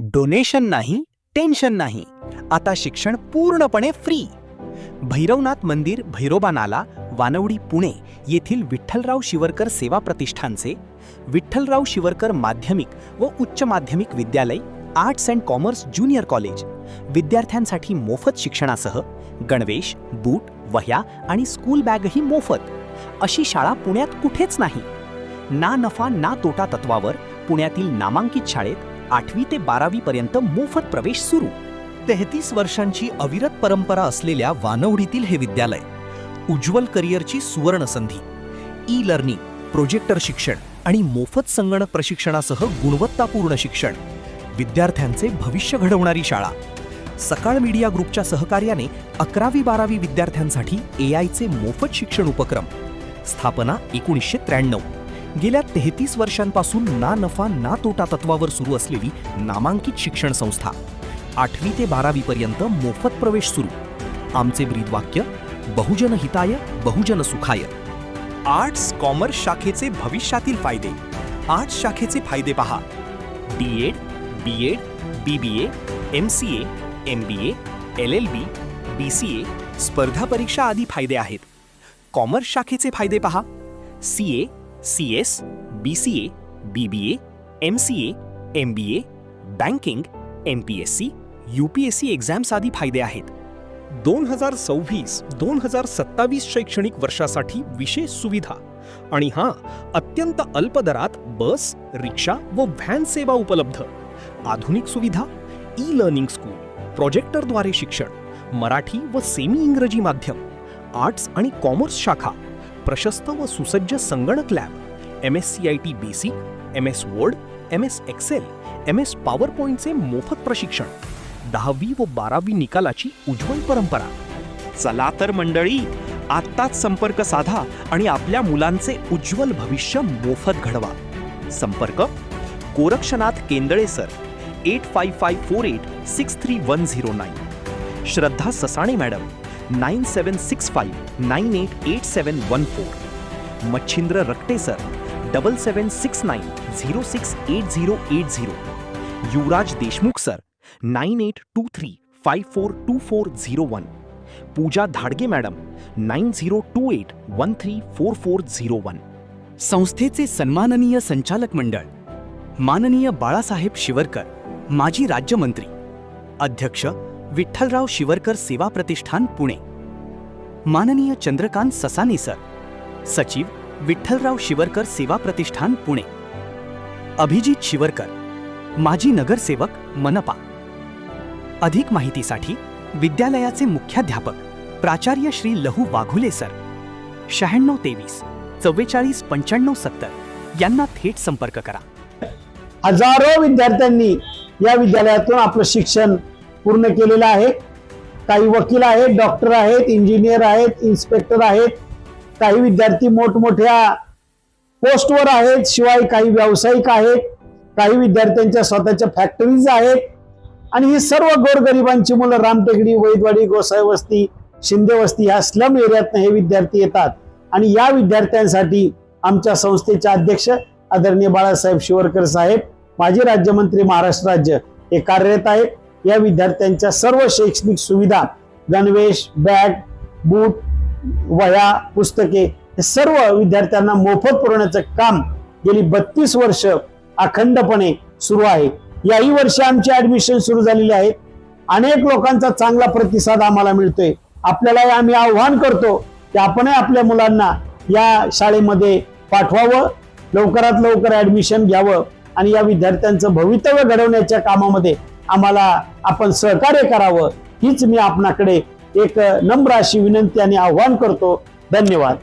Donation नाही, tension नाही. आता शिक्षण पूर्णपणे फ्री. भैरवनाथ मंदिर, भैरोबा नाला, वानवडी, पुणे येथील विठ्ठलराव शिवरकर सेवा प्रतिष्ठानचे विठ्ठलराव शिवरकर माध्यमिक व उच्च माध्यमिक विद्यालय, arts and commerce junior college विद्यार्थ्यांसाठी मोफत शिक्षणासह गणवेश, बूट, वह्या आणि स्कूल बॅगही मोफत. अशी शाळा पुण्यात कुठेच नाही. ना नफा ना तोटा तत्वावर पुण्यातील नामांकित शाळेत 8वी ते 12वी पर्यंत मोफत प्रवेश सुरू. 33 वर्षांची अविरत परंपरा असलेल्या वानवडीतील हे विद्यालय उज्ज्वल करिअरची सुवर्ण संधी. ई लर्निंग, प्रोजेक्टर शिक्षण आणि मोफत संगणक प्रशिक्षणासह गुणवत्तापूर्ण शिक्षण. विद्यार्थ्यांचे भविष्य घडवणारी शाळा. सकाळ मीडिया ग्रुपच्या सहकार्याने 11वी-12वी विद्यार्थ्यांसाठी एआयचे मोफत शिक्षण उपक्रम. स्थापना 1993. गेल्या 33 वर्षांपासून ना नफा ना तोटा तत्वावर सुरू असलेली नामांकित शिक्षण संस्था. 8वी ते 12वी पर्यंत मोफत प्रवेश सुरू. आमचे ब्रीदवाक्य बहुजन हिताय बहुजन सुखाय. आर्ट्स कॉमर्स शाखेचे भविष्यातील फायदे. आर्ट्स शाखेचे फायदे पहा. DEd, BEd, BBA, MCA, MBA, LLB, BCA, स्पर्धा परीक्षा आदी फायदे आहेत. कॉमर्स शाखेचे फायदे पहा. CA, CS, BCA, BBA, MCA, MBA, banking, MPSC, UPSC exams आदी फायदे आहेत. 2026-2027 शैक्षणिक वर्षासाठी विशेष सुविधा आणि अत्यंत अल्प दरात बस, रिक्षा व व्हॅन सेवा उपलब्ध. आधुनिक सुविधा, ई लर्निंग स्कूल, प्रोजेक्टरद्वारे शिक्षण, मराठी व सेमी इंग्रजी माध्यम, आर्ट्स आणि कॉमर्स शाखा, प्रशस्त व सुसज्ज संगणक lab, MSCIT basic, MS word, MS excel, MS पॉवरपॉइंटचे मोफत प्रशिक्षण. 10वी व 12वी निकालाची उज्ज्वल परंपरा. चला तर मंडळी, आत्ताच संपर्क साधा आणि आपल्या मुलांचे उज्ज्वल भविष्य मोफत घडवा. संपर्क गोरक्षनाथ केंदळे सर, 8554863109. श्रद्धा ससाणे मॅडम, 9765988714. मच्छिंद्र रक्टे सर, 7769068080. युवराज देशमुख सर, 9823542401. पूजा धाडगे मॅडम, 9028134401. संस्थेचे सन्माननीय संचालक मंडळ माननीय बाळासाहेब शिवरकर, माजी राज्यमंत्री, अध्यक्ष विठ्ठलराव शिवरकर सेवा प्रतिष्ठान पुणे. माननीय चंद्रकांत ससाने सर, सचिव विठ्ठलराव शिवरकर सेवा प्रतिष्ठान पुणे. अभिजित शिवरकर, माजी नगरसेवक, मनपा. अधिक माहितीसाठी विद्यालयाचे मुख्याध्यापक प्राचार्य श्री लहू वाघुले सर, 9623 44 95 70 यांना थेट संपर्क करा. हजारो विद्यार्थ्यांनी या विद्यालयातून आपलं शिक्षण पूर्ण केलेलं आहे. काही वकील आहेत, डॉक्टर आहेत, इंजिनियर आहेत, इन्स्पेक्टर आहेत. काही विद्यार्थी मोठमोठ्या पोस्टवर आहेत. शिवाय काही व्यावसायिक आहेत. काही विद्यार्थ्यांच्या स्वतःच्या फॅक्टरीज आहेत. आणि ही सर्व गोरगरिबांची मुलं रामटेकडी, वैदवाडी, गोसाई वस्ती, शिंदे वस्ती या स्लम एरियातनं हे विद्यार्थी येतात. आणि या विद्यार्थ्यांसाठी आमच्या संस्थेचे अध्यक्ष आदरणीय बाळासाहेब शिवरकर साहेब, माजी राज्यमंत्री, महाराष्ट्र राज्य, हे कार्यरत आहेत. या विद्यार्थ्यांच्या सर्व शैक्षणिक सुविधा, गणवेश, बॅग, बूट, वह्या, पुस्तके हे सर्व विद्यार्थ्यांना मोफत पुरवण्याचं काम गेली 32 वर्ष अखंडपणे सुरू आहे. याही वर्षी आमची ऍडमिशन सुरू झालेली आहे. अनेक लोकांचा चांगला प्रतिसाद आम्हाला मिळतोय. आपल्याला आम्ही आव्हान करतो की आपणही आपल्या मुलांना या शाळेमध्ये पाठवावं, लवकरात लवकर ऍडमिशन घ्यावं आणि या विद्यार्थ्यांचं भवितव्य घडवण्याच्या कामामध्ये आम्हाला आपण सहकार्य करावं. हीच मी आपणाकडे एक नम्र अशी विनंती आणि आव्हान करतो. धन्यवाद.